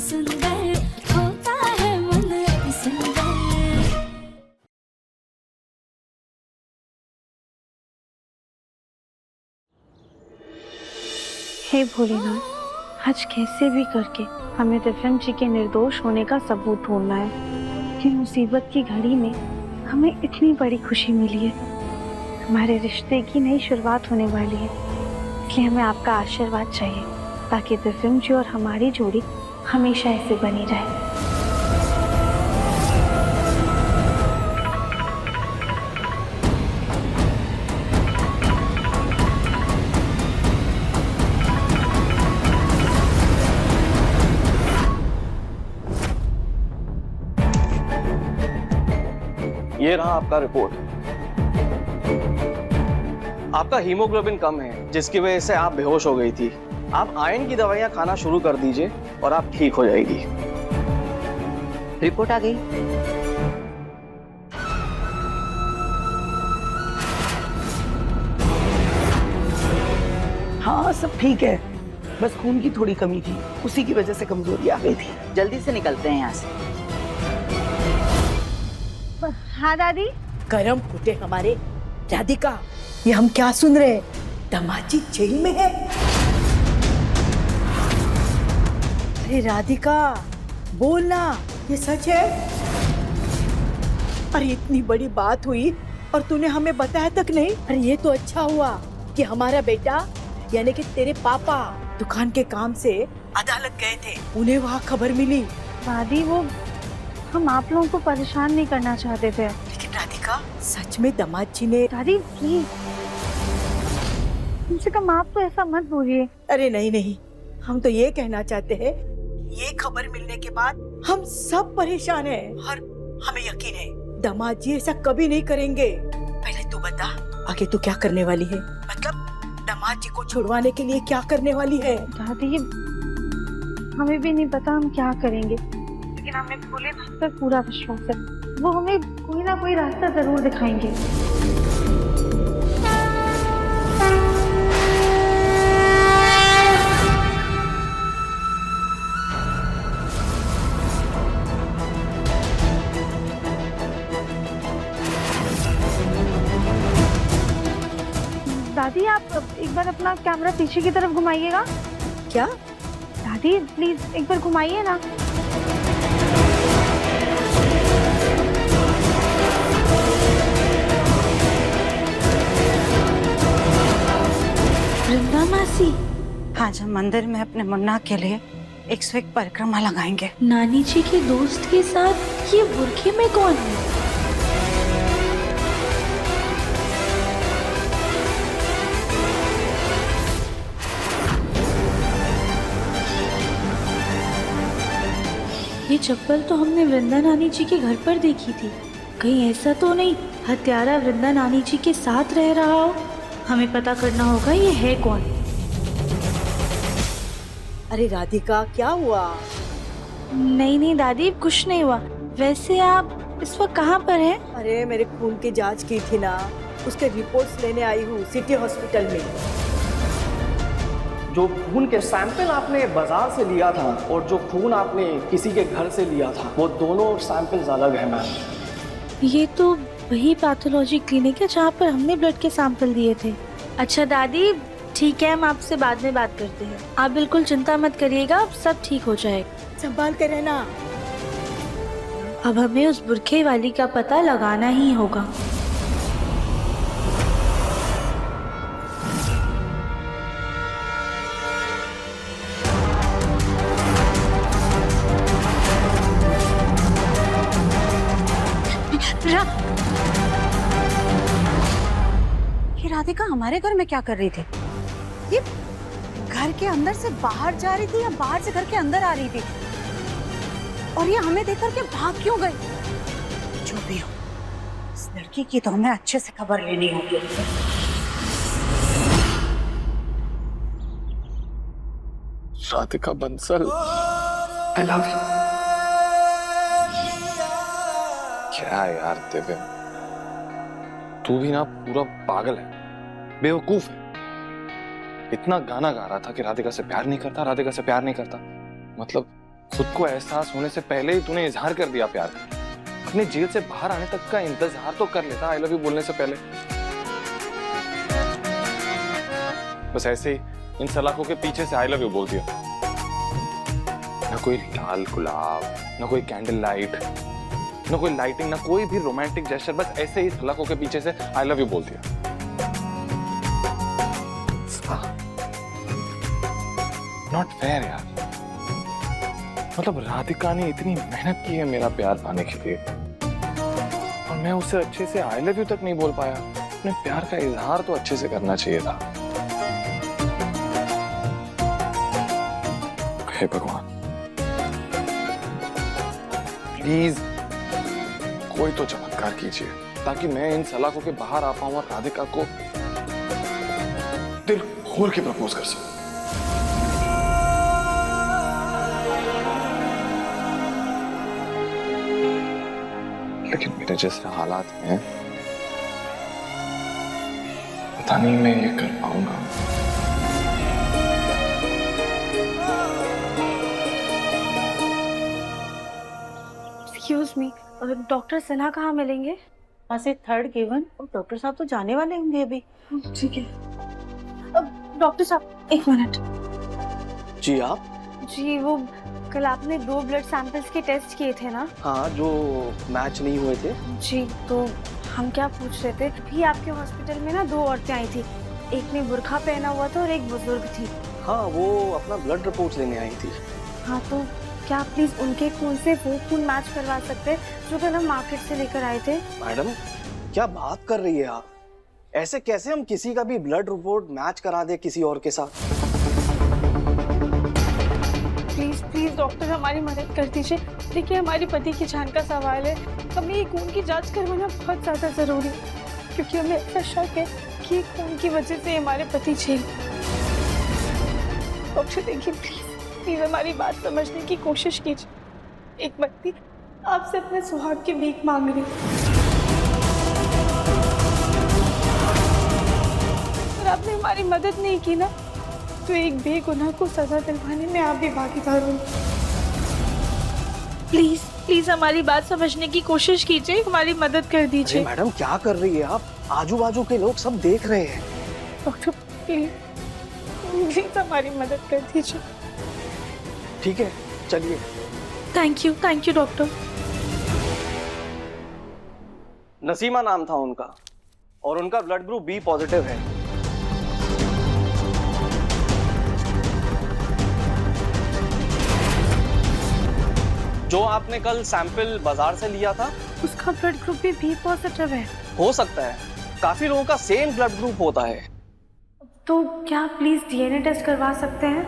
सुंदर होता है मन अति सुंदर। हे भोलेनाथ, आज कैसे भी करके हमें दिव्यम जी के निर्दोष होने का सबूत ढूंढना है। कि मुसीबत की घड़ी में हमें इतनी बड़ी खुशी मिली है। हमारे रिश्ते की नई शुरुआत होने वाली है, इसलिए हमें आपका आशीर्वाद चाहिए ताकि दिव्यम जी और हमारी जोड़ी हमेशा ऐसे बनी रहे। ये रहा आपका रिपोर्ट। आपका हीमोग्लोबिन कम है, जिसकी वजह से आप बेहोश हो गई थी। आप आयरन की दवाइयां खाना शुरू कर दीजिए और आप ठीक हो जाएगी। रिपोर्ट आ गई। हाँ सब ठीक है, बस खून की थोड़ी कमी थी, उसी की वजह से कमजोरी आ गई थी। जल्दी से निकलते हैं यहाँ से। हाँ दादी। करम फूटे हमारे। राधिका, ये हम क्या सुन रहे हैं? दामाजी जेल में है। अरे राधिका बोलना, ये सच है? अरे इतनी बड़ी बात हुई और तूने हमें बताया तक नहीं। अरे ये तो अच्छा हुआ कि हमारा बेटा यानी कि तेरे पापा दुकान के काम से अदालत गए थे, उन्हें वहाँ खबर मिली। दादी वो हम आप लोगों को परेशान नहीं करना चाहते थे। लेकिन राधिका सच में दामाद जी ने। दादी प्लीज, कम से कम आप तो ऐसा मत बोलिए। अरे नहीं नहीं, हम तो ये कहना चाहते हैं, ये खबर मिलने के बाद हम सब परेशान हैं और हमें यकीन है दामाद जी ऐसा कभी नहीं करेंगे। पहले तू बता, आगे तू क्या करने वाली है? मतलब दामाद जी को छुड़वाने के लिए क्या करने वाली है? दादी हमें भी नहीं पता हम क्या करेंगे, लेकिन हमें भोलेनाथ पर पूरा विश्वास है। वो हमें कोई ना कोई रास्ता जरूर दिखाएंगे। दादी आप एक बार अपना कैमरा पीछे की तरफ घुमाइएगा। क्या? दादी प्लीज एक बार घुमाइए ना। वृंदा मासी, आज हम मंदिर में अपने मुन्ना के लिए 101 परिक्रमा लगाएंगे। नानी जी के दोस्त के साथ ये बुरखे में कौन है? ये चप्पल तो हमने वृंदा नानी जी के घर पर देखी थी। कहीं ऐसा तो नहीं हत्यारा वृंदा नानी जी के साथ रह रहा हो? हमें पता करना होगा ये है कौन। अरे राधिका क्या हुआ? नहीं नहीं दादी कुछ नहीं हुआ। वैसे आप इस वक्त कहाँ पर हैं? अरे मेरे खून की जांच की थी ना, उसके रिपोर्ट्स लेने आई हूँ सिटी हॉस्पिटल में। जो खून के सैंपल आपने बाजार से लिया था और जो खून आपने किसी के घर से लिया था, वो दोनों सैंपल्स अलग हैं मैम। ये तो वही पैथोलॉजी क्लिनिक है जहाँ पर हमने ब्लड के सैंपल दिए थे। अच्छा दादी ठीक है, हम आपसे बाद में बात करते हैं। आप बिल्कुल चिंता मत करिएगा, सब ठीक हो जाएगा। संभाल कर रहना। अब हमें उस बुरखे वाली का पता लगाना ही होगा। ये राधिका हमारे घर में क्या कर रही थी? ये घर के अंदर से बाहर जा रही थी या बाहर से घर के अंदर आ रही थी? और ये हमें देख करके भाग क्यों गई? जो भी हो, इस लड़की की तो हमें अच्छे से खबर लेनी होगी। Radhika Bansal, I love you. क्या यार दिव्या, तू भी ना पूरा पागल है, बेवकूफ है। इतना गाना गा रहा था कि राधिका से प्यार नहीं करता, राधिका से प्यार नहीं करता। मतलब खुद को एहसास होने से पहले ही तूने इजहार कर दिया प्यार का। अपनी जेल से बाहर आने तक का इंतजार तो कर लेता आई लव यू बोलने से पहले। बस ऐसे ही इन सलाखों के पीछे से आई लव यू बोल दिया। ना कोई लाल गुलाब, ना कोई कैंडल लाइट, ना कोई लाइटिंग, ना कोई भी रोमांटिक जेस्चर, बस ऐसे ही सलाखों के पीछे से आई लव यू बोल दिया। नॉट फेयर यार। मतलब राधिका ने इतनी मेहनत की है मेरा प्यार पाने के लिए, और मैं उसे अच्छे से आई लव यू तक नहीं बोल पाया। अपने प्यार का इजहार तो अच्छे से करना चाहिए था। हे भगवान, प्लीज कोई तो चमत्कार कीजिए ताकि मैं इन सलाखों के बाहर आ पाऊं और राधिका को दिल खोल के प्रपोज कर सकूं। लेकिन मेरे जैसे हालात में पता नहीं मैं ये कर पाऊंगा। एक्सक्यूज मी, डॉक्टर सिन्हा कहाँ मिलेंगे? वहाँ से 3rd केवन, और डॉक्टर साहब तो जाने वाले होंगे अभी। ठीक है। डॉक्टर साहब एक मिनट। जी आप? जी वो कल आपने 2 ब्लड सैंपल्स के टेस्ट किए थे ना? हाँ, जो मैच नहीं हुए थे। जी, तो हम क्या पूछ रहे थे, भी आपके हॉस्पिटल में ना 2 औरतें आई थी, एक ने बुर्का पहना हुआ था और एक बुजुर्ग थी। हाँ, वो अपना ब्लड रिपोर्ट लेने आई थी। हाँ, तो क्या आप प्लीज उनके खून से वो खून मैच करवा सकते हैं जो कल हम मार्केट से लेकर आए थे? मैडम, क्या बात कर रही है आप? ऐसे कैसे हम किसी का भी ब्लड रिपोर्ट मैच करा दे किसी और के साथ? प्लीज प्लीज डॉक्टर हमारी मदद कर दीजिए। देखिए हमारे पति की जान का सवाल है, हमें ये खून की जांच करवाना बहुत ज्यादा जरूरी है, क्योंकि हमें ऐसा शक है कि खून की वजह से हमारे पति जेल। डॉक्टर देखिए प्लीज हमारी बात समझने की कोशिश कीजिए। एक व्यक्ति आपसे अपने सुहाग की भीख मांग रही है और आपने हमारी मदद नहीं की ना, तो एक बेगुनाह को सजा दिलवाने में आप भी भागीदार हो। प्लीज प्लीज हमारी बात समझने की कोशिश कीजिए, हमारी मदद कर दीजिए। मैडम क्या कर रही है आप? आजू बाजू के लोग सब देख रहे हैं। डॉक्टर प्लीज प्लीज हमारी मदद कर दीजिए। ठीक है, चलिए। Thank you doctor. नसीमा नाम था उनका, और उनका ब्लड ग्रुप बी पॉजिटिव है। जो आपने कल सैंपल बाजार से लिया था, उसका ब्लड ग्रुप भी बी पॉजिटिव है। हो सकता है, काफी लोगों का सेम ब्लड ग्रुप होता है। तो क्या आप प्लीज डीएनए टेस्ट करवा सकते हैं?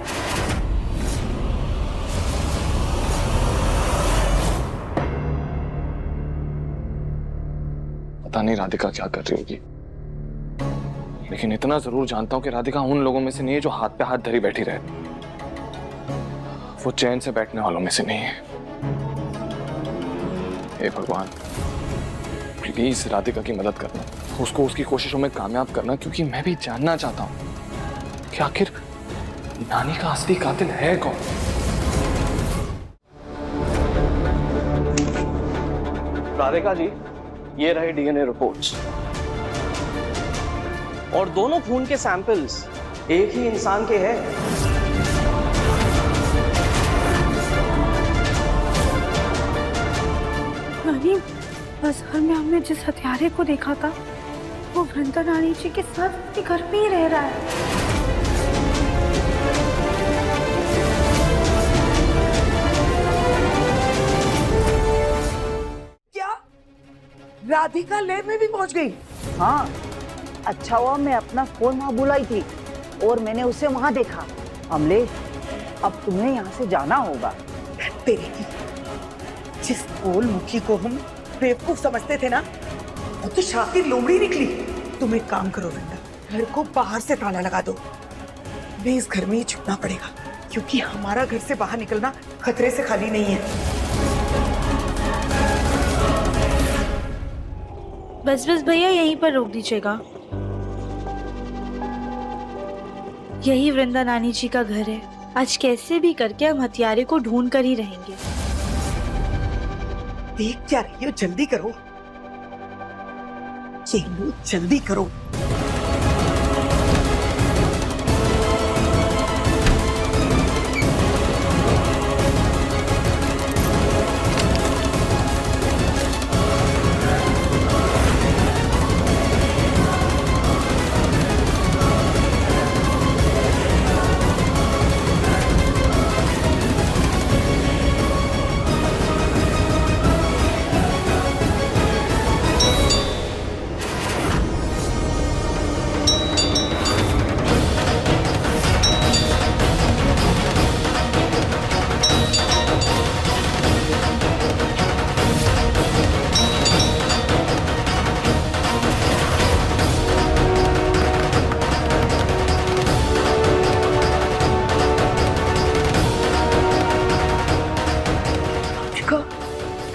पता नहीं राधिका क्या कर रही होगी, लेकिन इतना जरूर जानता हूं कि राधिका उन लोगों में से नहीं है जो हाथ पे हाथ धरी बैठी रहे। वो चैन से बैठने वालों में से नहीं है। हे भगवान, प्लीज राधिका की मदद करना, उसको उसकी कोशिशों में कामयाब करना, क्योंकि मैं भी जानना चाहता हूं कि आखिर नानी का असली कातिल है कौन। राधिका जी, ये रहे डीएनए रिपोर्ट्स, और दोनों खून के सैंपल्स एक ही इंसान के हैं। नानी, बाजार में हमने जिस हत्यारे को देखा था वो वृंदा रानी जी के साथ घर में ही रह रहा है। क्या राधिका लैब में भी पहुंच गई? हाँ, अच्छा हुआ मैं अपना फोन वहाँ बुलाई थी और मैंने उसे वहाँ देखा। अमले, अब तुम्हें यहाँ से जाना होगा। तेरी की, जिस गोल मुखी को हम बेवकूफ समझते थे ना, वो तो शातिर लोमड़ी निकली। तुम एक काम करो वृंदा, घर को बाहर से ताला लगा दो। हमें इस घर में ही छुपना पड़ेगा, क्योंकि हमारा घर से बाहर निकलना खतरे से खाली नहीं है। बस भैया यहीं पर रोक दीजिएगा। यही वृंदा नानी जी का घर है। आज कैसे भी करके हम हथियारे को ढूंढ कर ही रहेंगे। देख क्या रही हो, जल्दी करो, ये लो जल्दी करो।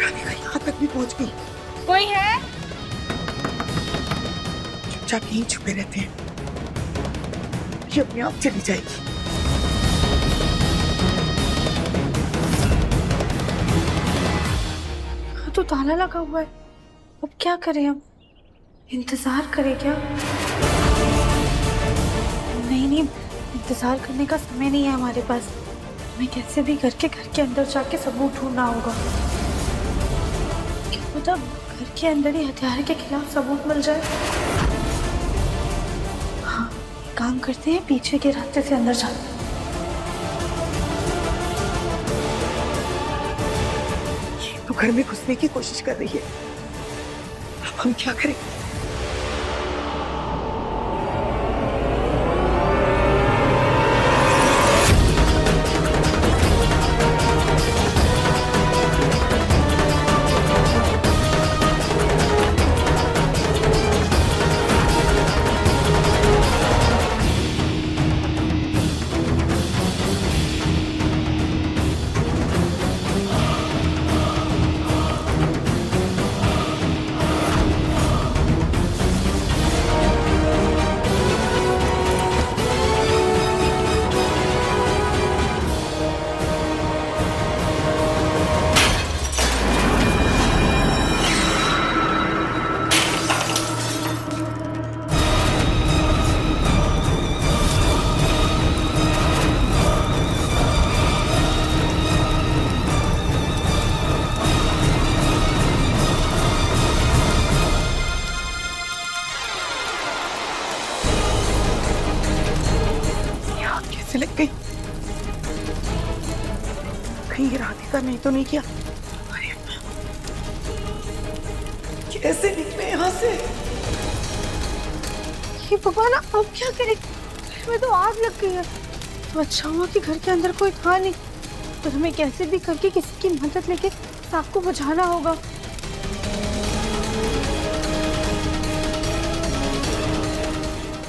राधिका यहाँ तक भी पहुंच गई। कोई है? चुपचाप यहीं छुपे रहते हैं, ये अपने आप चली जाएगी। हाँ तो ताला लगा हुआ है, अब क्या करें हम? इंतजार करें क्या? नहीं नहीं, इंतजार करने का समय नहीं है हमारे पास। हमें कैसे भी करके घर के अंदर जाके सबूत ढूंढना होगा। क्या पता घर के अंदर ही हथियार के खिलाफ सबूत मिल जाए। हाँ, एक काम करते हैं, पीछे के रास्ते से अंदर जाते हैं। ये तो घर में घुसने की कोशिश कर रही है, अब हम क्या करें? कैसे लग गई? कहीं ये राधिका नहीं तो नहीं किया? अरे कैसे निकले यहाँ से? ये भगवान, अब क्या करें? घर में तो आग लग गई है। तो अच्छा हुआ कि घर के अंदर कोई था नहीं, तो हमें कैसे भी करके किसी की मदद लेके इस आग को बुझाना होगा।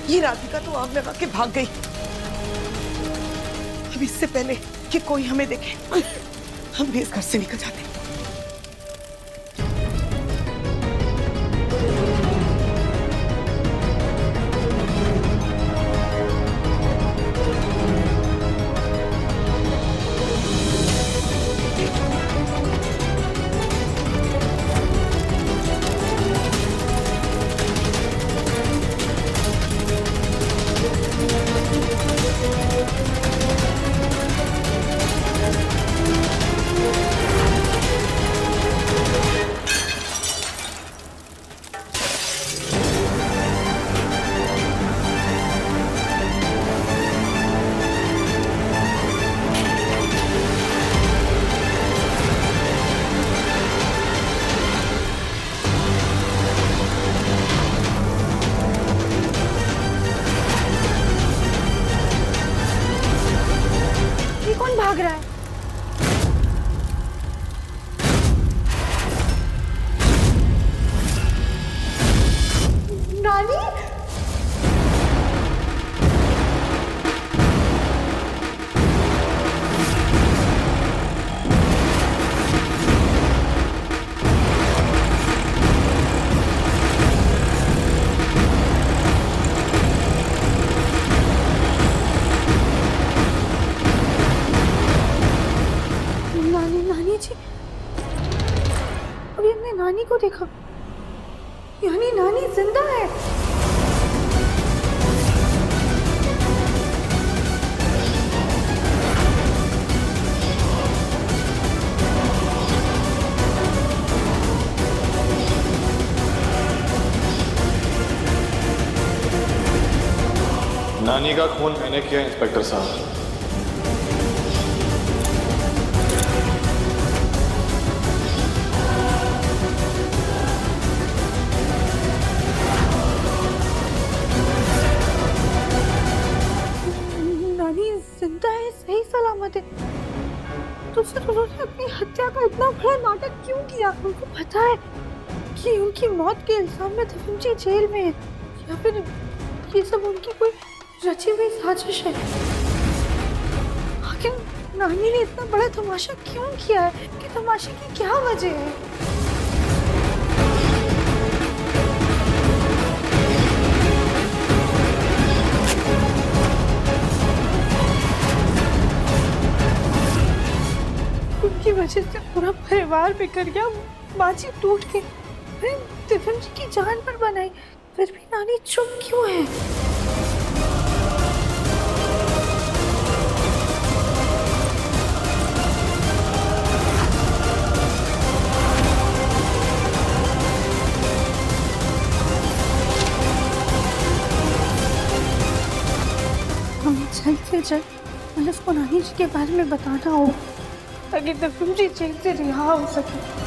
ये राधिका तो आग लगा के भाग गई। अब इससे पहले कि कोई हमें देखे, हम भी इस घर से निकल जाते हैं। नानी जी, अभी हमने नानी को देखा, यानी नानी जिंदा है। नानी का खून मैंने किया इंस्पेक्टर साहब। नानी जिंदा है, सही सलामत है, तो फिर उन्होंने अपनी हत्या का इतना बड़ा नाटक क्यों किया? उनको पता है कि उनकी मौत के इल्जाम में दफन जी जेल में है, या फिर ये सब उनकी कोई रची हुई साजिश है? आखिर नानी ने इतना बड़ा तमाशा क्यों किया है? कि तमाशे की क्या वजह है? उनकी वजह से पूरा परिवार बिखर गया, बाजी टूट गई, फिर तिफन जी की जान पर बनाई, फिर भी नानी चुप क्यों है? हमें जल्द से जल्द पुलिस को नानी जी के बारे में बताना होगा, ताकि तिफन जी जेल से रिहा हो सके।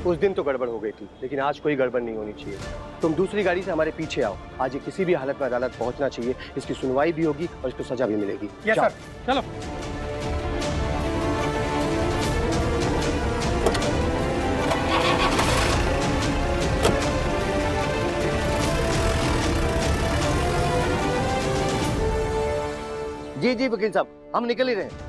उस दिन तो गड़बड़ हो गई थी, लेकिन आज कोई गड़बड़ नहीं होनी चाहिए। तुम दूसरी गाड़ी से हमारे पीछे आओ। आज ये किसी भी हालत में अदालत पहुंचना चाहिए, इसकी सुनवाई भी होगी और इसको सजा भी मिलेगी। यस सर, चलो। जी जी वकील साहब, हम निकल ही रहे हैं।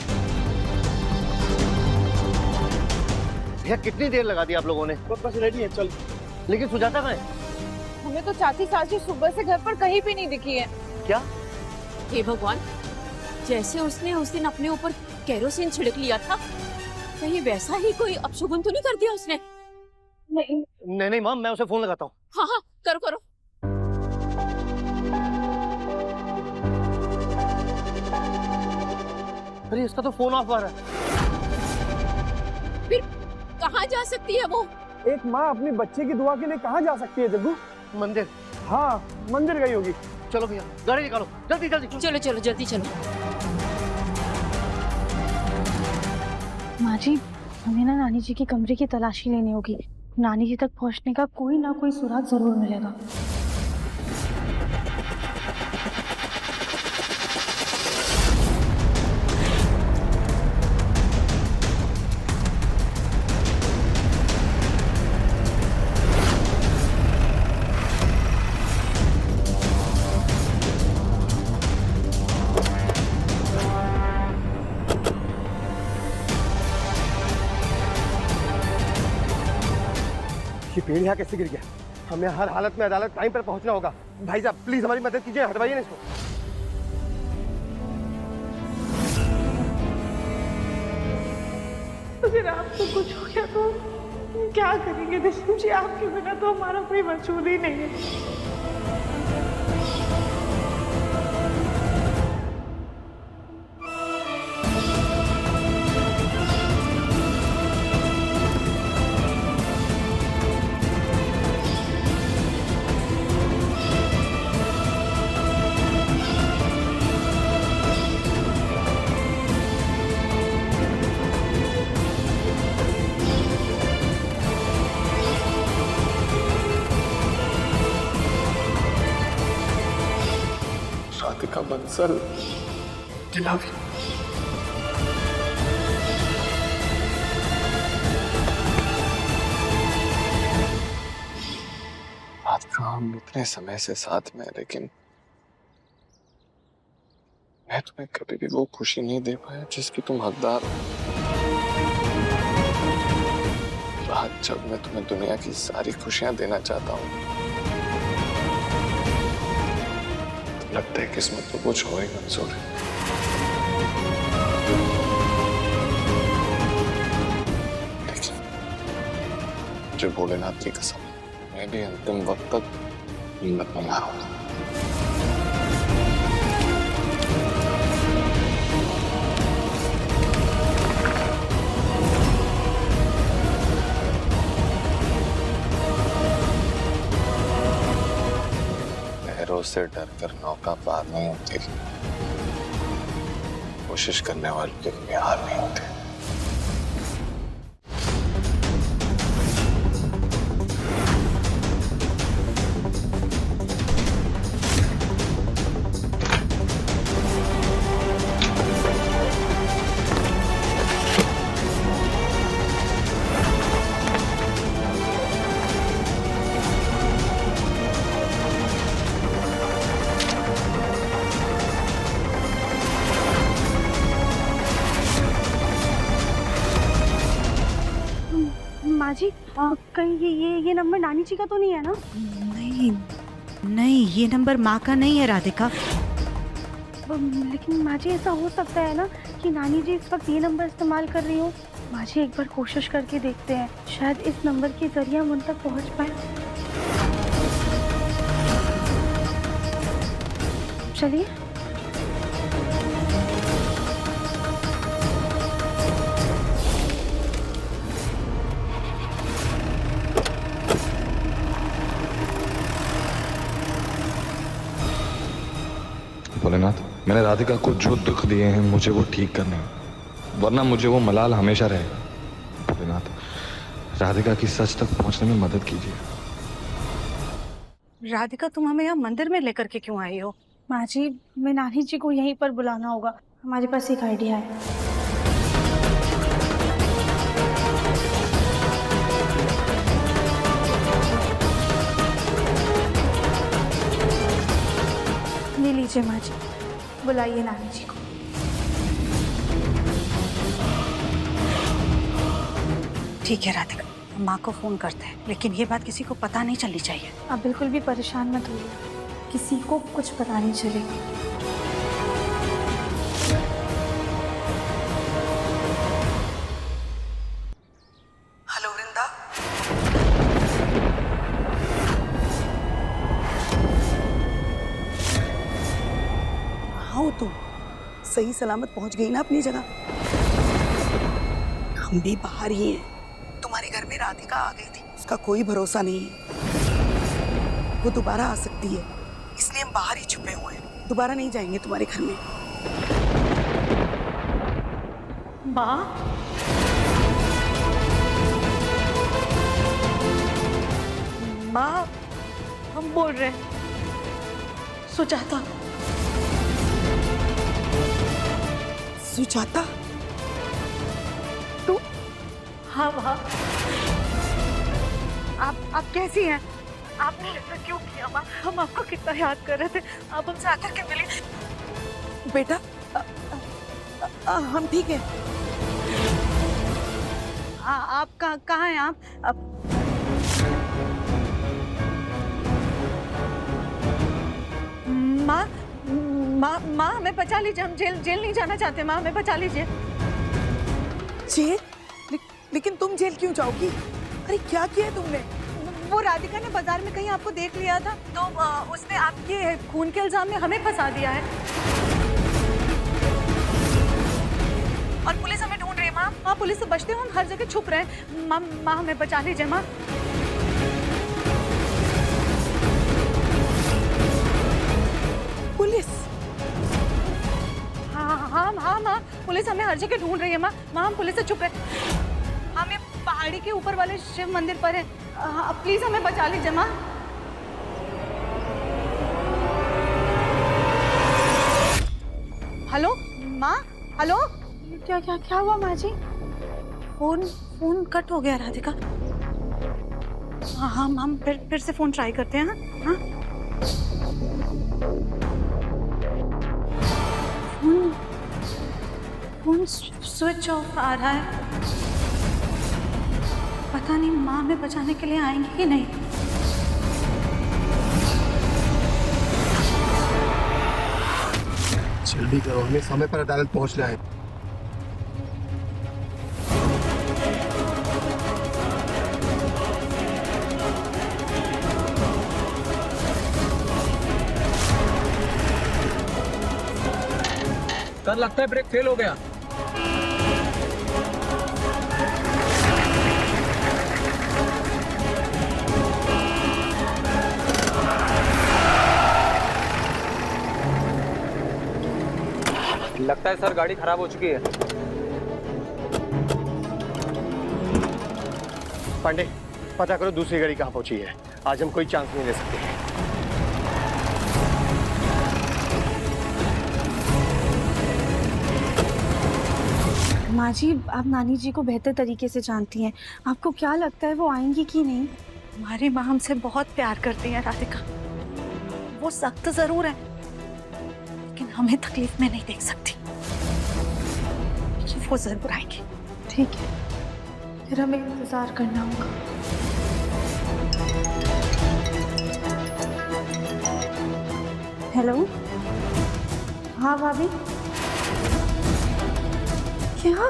भैया कितनी देर लगा दी आप लोगों ने? बस रेडी है, चल। लेकिन सुजाता कहाँ है? हमें तो चाची साची सुबह से घर पर कहीं भी नहीं दिखी है। क्या? हे भगवान, जैसे उसने उस दिन अपने ऊपर केरोसिन छिड़क लिया था, कहीं वैसा ही कोई अपशगुन तो नहीं कर दिया उसने? नहीं नहीं माम, मैं उसे फोन लगाता हूँ। हाँ हाँ, करो करो। अरे इसका तो फोन ऑफ आ रहा है। फिर कहाँ जा सकती है वो? एक माँ अपने बच्चे की दुआ के लिए कहाँ जा सकती है जग्गू? मंदिर। हाँ, मंदिर गई होगी। चलो भैया गाड़ी निकालो, जल्दी जल्दी। चलो चलो जल्दी चलो। माँ जी, हमें ना नानी जी के कमरे की तलाशी लेनी होगी। नानी जी तक पहुँचने का कोई ना कोई सुराग जरूर मिलेगा। ये पेड़ यहाँ कैसे गिर गया? हमें हर हालत में अदालत टाइम पर पहुंचना होगा। भाई साहब प्लीज हमारी मदद कीजिए, हटवाइए ना इसको। अगर आपको कुछ हो गया तो क्या करेंगे दिशम जी? आपके बिना तो हमारा कोई वजूद ही नहीं है। राधिका बंसल, दिलावी। राधिका, हम इतने समय से साथ में, लेकिन मैं तुम्हें कभी भी वो खुशी नहीं दे पाया जिसकी तुम हकदार हो। आज जब मैं तुम्हें दुनिया की सारी खुशियां देना चाहता हूँ तो लगता है किस्मत तो कुछ हो ही मंजूर है। लेकिन जो भोलेनाथ की कसम, मैं भी अंतिम वक्त तक हिम्मत नहीं हारूंगा। लहरों से डरकर नौका पार नहीं होती, कोशिश करने वालों के लिए हार नहीं होते। माँ जी कहीं ये नंबर नानी जी का तो नहीं है ना? नहीं नहीं, ये नंबर माँ का नहीं है राधिका। लेकिन माँ जी ऐसा हो सकता है ना कि नानी जी इस वक्त ये नंबर इस्तेमाल कर रही हो। माँ जी एक बार कोशिश करके देखते हैं, शायद इस नंबर के जरिए हम उन तक पहुँच पाए। चलिए। भोलेनाथ, मैंने राधिका को जो दुख दिए हैं मुझे वो ठीक करने हैं, वरना मुझे वो मलाल हमेशा रहे। भोलेनाथ, राधिका की सच तक पहुंचने में मदद कीजिए। राधिका, तुम हमें यहाँ मंदिर में लेकर के क्यों आई हो? माँ जी हमें नानी जी को यहीं पर बुलाना होगा। हमारे पास एक आइडिया है। ले लीजिए माँ जी, बुलाइए नानी जी को। ठीक है राधिका, माँ को फोन करते हैं, लेकिन ये बात किसी को पता नहीं चलनी चाहिए। आप बिल्कुल भी परेशान मत होइए, किसी को कुछ पता नहीं चलेगा। हेलो वृंदा, हाँ तुम सही सलामत पहुंच गई ना अपनी जगह? हम भी बाहर ही हैं। तुम्हारे घर में राधिका आ गई थी, उसका कोई भरोसा नहीं है, वो दोबारा आ सकती है, इसलिए हम बाहर ही छुपे हुए हैं। दोबारा नहीं जाएंगे तुम्हारे घर में। माँ, माँ, हम बोल रहे हैं। सुजाता, सुजाता, तू? हाँ माँ, आप कैसी हैं? आपने ऐसा क्यों किया माँ? हम आपको कितना याद कर रहे थे, आप हमसे आकर के मिली। बेटा हम ठीक हैं। आप कहाँ हैं? आप माँ, माँ, माँ हमें बचा लीजिए, हम जेल नहीं जाना चाहते। माँ हमें बचा लीजिए। जेल? लेकिन तुम जेल क्यों जाओगी? अरे क्या किया तुमने? वो राधिका ने बाजार में कहीं आपको देख लिया था, तो उसने आपके खून के इल्जाम में हमें फंसा दिया है, और पुलिस हमें ढूंढ रही है। माँ, माँ पुलिस से बचते हुए हम हर जगह छुप रहे हैं। माँ, माँ हमें बचा लीजिए माँ। पुलिस? हाँ माँ, पुलिस हमें हर जगह ढूंढ रही है माँ। माँ हम पुलिस से छुप रहे हैं। हम ये पहाड़ी के ऊपर वाले शिव मंदिर पर है। प्लीज हमें बचा लीजिए माँ। हेलो माँ, हेलो। क्या हुआ माँ जी? फोन कट हो गया राधिका। हम फिर से फोन ट्राई करते हैं। हाँ, फोन स्विच ऑफ आ रहा है। पता नहीं माँ हमें बचाने के लिए आएंगी कि नहीं। जल्दी करो, हमें समय पर अदालत पहुंचना है। सर लगता है ब्रेक फेल हो गया। लगता है सर गाड़ी खराब हो चुकी है। पांडे, पता करो दूसरी गाड़ी कहाँ पहुंची है। आज हम कोई चांस नहीं ले सकते। माँ जी, आप नानी जी को बेहतर तरीके से जानती हैं। आपको क्या लगता है वो आएंगी कि नहीं? हमारी माँ हमसे बहुत प्यार करती है राधिका। वो सख्त जरूर है, लेकिन हमें तकलीफ में नहीं देख सकती। वो जरूर आएंगी। ठीक है, फिर हमें इंतजार करना होगा। हेलो, हाँ भाभी। क्या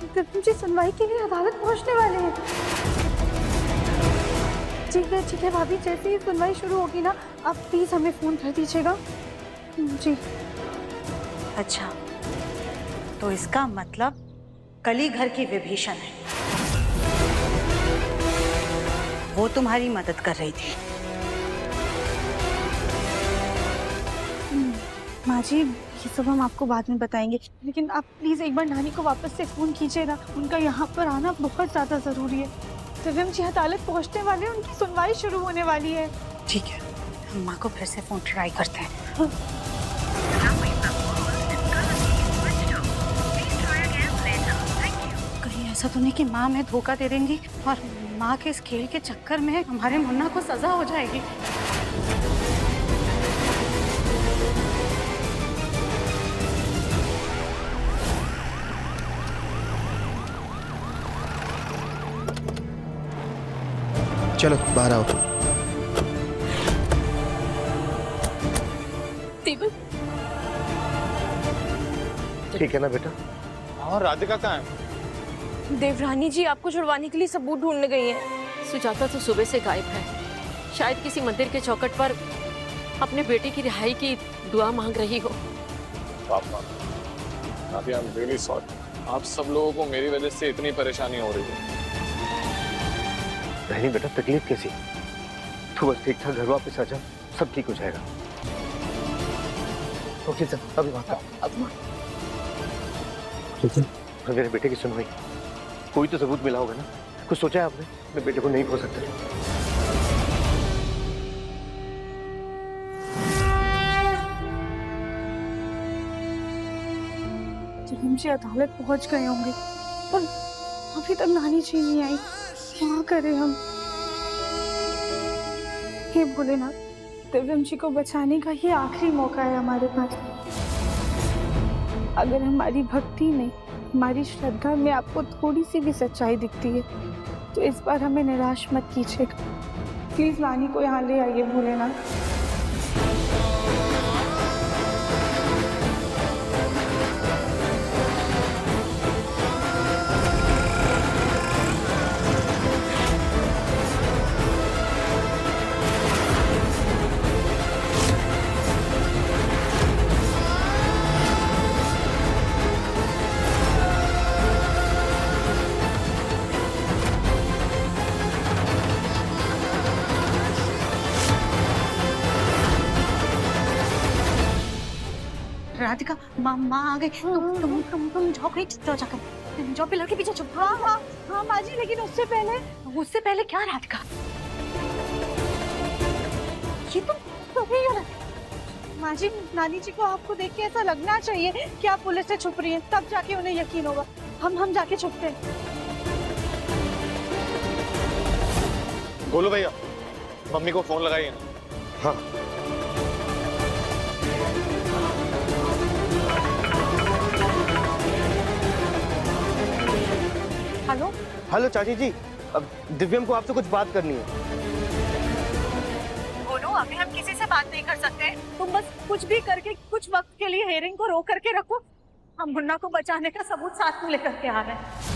दिव्यम जी सुनवाई के लिए अदालत पहुंचने वाले हैं? ठीक है भाभी, जैसे ही सुनवाई शुरू होगी ना, आप प्लीज हमें फोन कर दीजिएगा। जी। अच्छा, तो इसका मतलब कली घर की विभीषण है। वो तुम्हारी मदद कर रही थी। माँ जी, ये सब हम आपको बाद में बताएंगे, लेकिन आप प्लीज एक बार नानी को वापस से फोन कीजिएगा। उनका यहाँ पर आना बहुत ज्यादा जरूरी है। दिव्यम जी अदालत पहुँचने वाले हैं, उनकी सुनवाई शुरू होने वाली है। ठीक है, हम माँ को फिर से फोन ट्राई करते हैं। कहीं ऐसा तो नहीं कि माँ हमें धोखा दे देंगी और माँ के इस खेल के चक्कर में हमारे मुन्ना को सजा हो जाएगी। चलो बाहर आओ। देवन, ठीक है ना बेटा? और राधिका कहाँ है? देवरानी जी आपको छुड़वाने के लिए सबूत ढूंढने गई हैं। सुजाता तो सुबह से गायब है। शायद किसी मंदिर के चौखट पर अपने बेटे की रिहाई की दुआ मांग रही हो। पापा, अभी आई एम रियली सॉरी। आप सब लोगों को मेरी वजह से इतनी परेशानी हो रही है। नहीं बेटा, तकलीफ कैसी? तू बस ठीक ठाक घर वापस आ जा, सब ठीक हो जाएगा। ओके सर, अभी बात ठीक है। मेरे बेटे की सुनवाई, कोई तो सबूत मिला होगा ना? कुछ सोचा है आपने? मैं बेटे को नहीं खो सकता। दिव्यम जी अदालत पहुंच गए होंगे, पर अभी तक नानी जी नहीं आई। क्या करें हम? हे भोलेनाथ, दिव्यम जी को बचाने का ये आखिरी मौका है हमारे पास। अगर हमारी भक्ति में, हमारी श्रद्धा में आपको थोड़ी सी भी सच्चाई दिखती है, तो इस बार हमें निराश मत कीजिएगा। प्लीज नानी को यहाँ ले आइए भोलेनाथ। राधिका, माँ आ गई। तुम जाओ कहीं जाकर, जाओ पिलर के पीछे छुप। हाँ माँ जी, लेकिन उससे पहले क्या राधिका? ये तुम हो रहा? माँ जी, नानी जी को आपको देख के ऐसा लगना चाहिए कि आप पुलिस से छुप रही हैं, तब जाके उन्हें यकीन होगा। हम जाके छुपते हैं। बोलो भैया, मम्मी को फोन लगाइए ना। हाँ। हेलो चाची जी, अब दिव्यम को आपसे कुछ बात करनी है। बोलो, अभी हम किसी से बात नहीं कर सकते। तुम बस कुछ भी करके कुछ वक्त के लिए हेयरिंग को रोक करके रखो। हम मुन्ना को बचाने का सबूत साथ में लेकर के आ रहे हैं।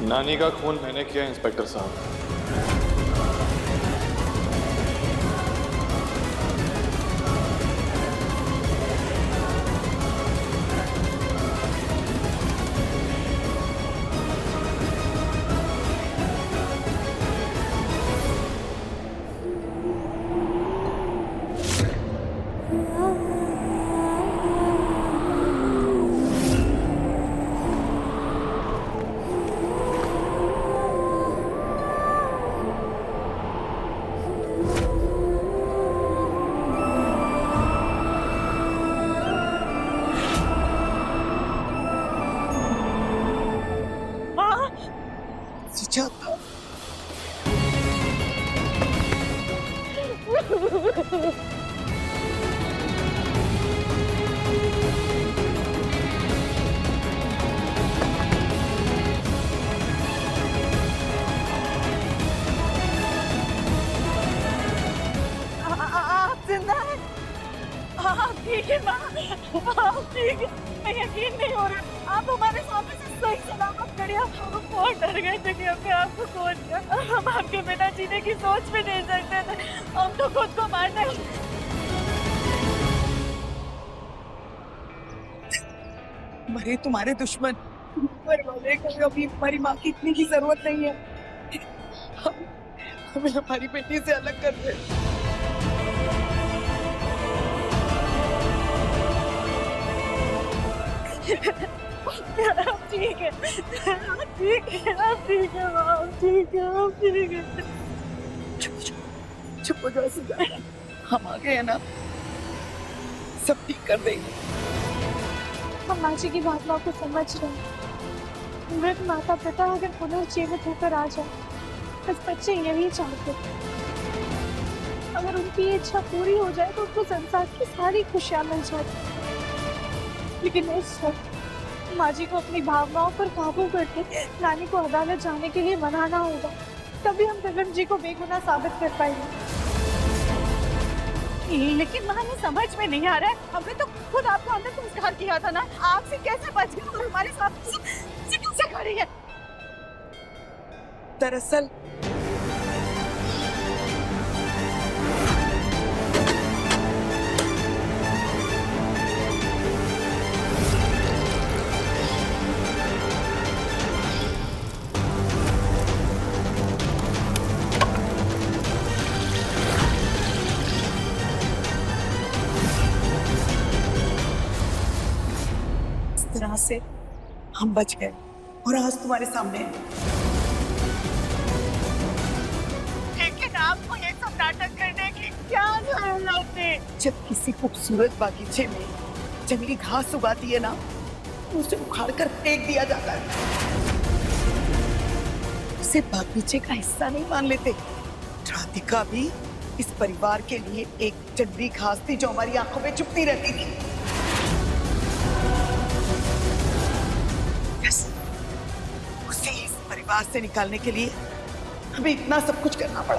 नानी का खून मैंने किया इंस्पेक्टर साहब। सुजाता, आप जिंदा हैं? आप ठीक है माँ? आप ठीक है? मैं यकीन नहीं हो रहा, आप हमारे सामने से सही सलामत खड़े। हम बहुत डर गए थे कि हमने आपको खो दिया। हम आपके बिना जीने की सोच भी नहीं सकते थे। हम तो खुद को मारने मरे तुम्हारे दुश्मन, ऊपर वाले को अभी हमारी माँ की इतनी की जरूरत नहीं है। हमें हमारी बेटी से अलग कर दे। आप ठीक है, आप ठीक है, आप ठीक है माँ, आप ठीक है, आप ठीक है। चुप हो जाओ सुजाता, हम आ गए हैं ना, सब ठीक कर देंगे। हम माँ जी की भावनाओं को समझ रहे हैं। मृत माता पिता अगर पुनर्जीवित होकर आ जाए, बस बच्चे यही चाहते हैं। अगर उनकी ये इच्छा पूरी हो जाए तो उनको संसार की सारी खुशियां मिल जाती। लेकिन इस वक्त माँ जी को अपनी भावनाओं पर काबू करके नानी को अदालत जाने के लिए मनाना होगा, तभी हम दिव्यम जी को बेगुनाह साबित कर पाएंगे। लेकिन माँ, हमें समझ में नहीं आ रहा है। हमने तो खुद आपको अंदर संस्कार किया था ना, आपसे कैसे बच गए और हमारे साथ कैसे खड़ी है? दरअसल तरह से हम बच गए और आज तुम्हारे सामने हैं। लेकिन आपको ये सब नाटक करने की क्या जरूरत थी? जब किसी खूबसूरत बागीचे में जंगली घास उगाती है ना, उसे उखाड़ कर फेंक दिया जाता है। उसे बागीचे का हिस्सा नहीं मान लेते। राधिका भी इस परिवार के लिए एक जंगली घास थी जो हमारी आंखों में चुभती रहती थी। उसे इस परिवार से निकालने के लिए हमें इतना सब कुछ करना पड़ा।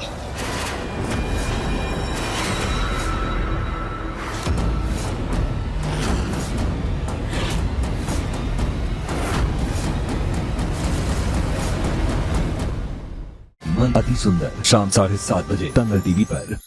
मन अति सुंदर शाम 7:30 बजे तंगल टीवी पर।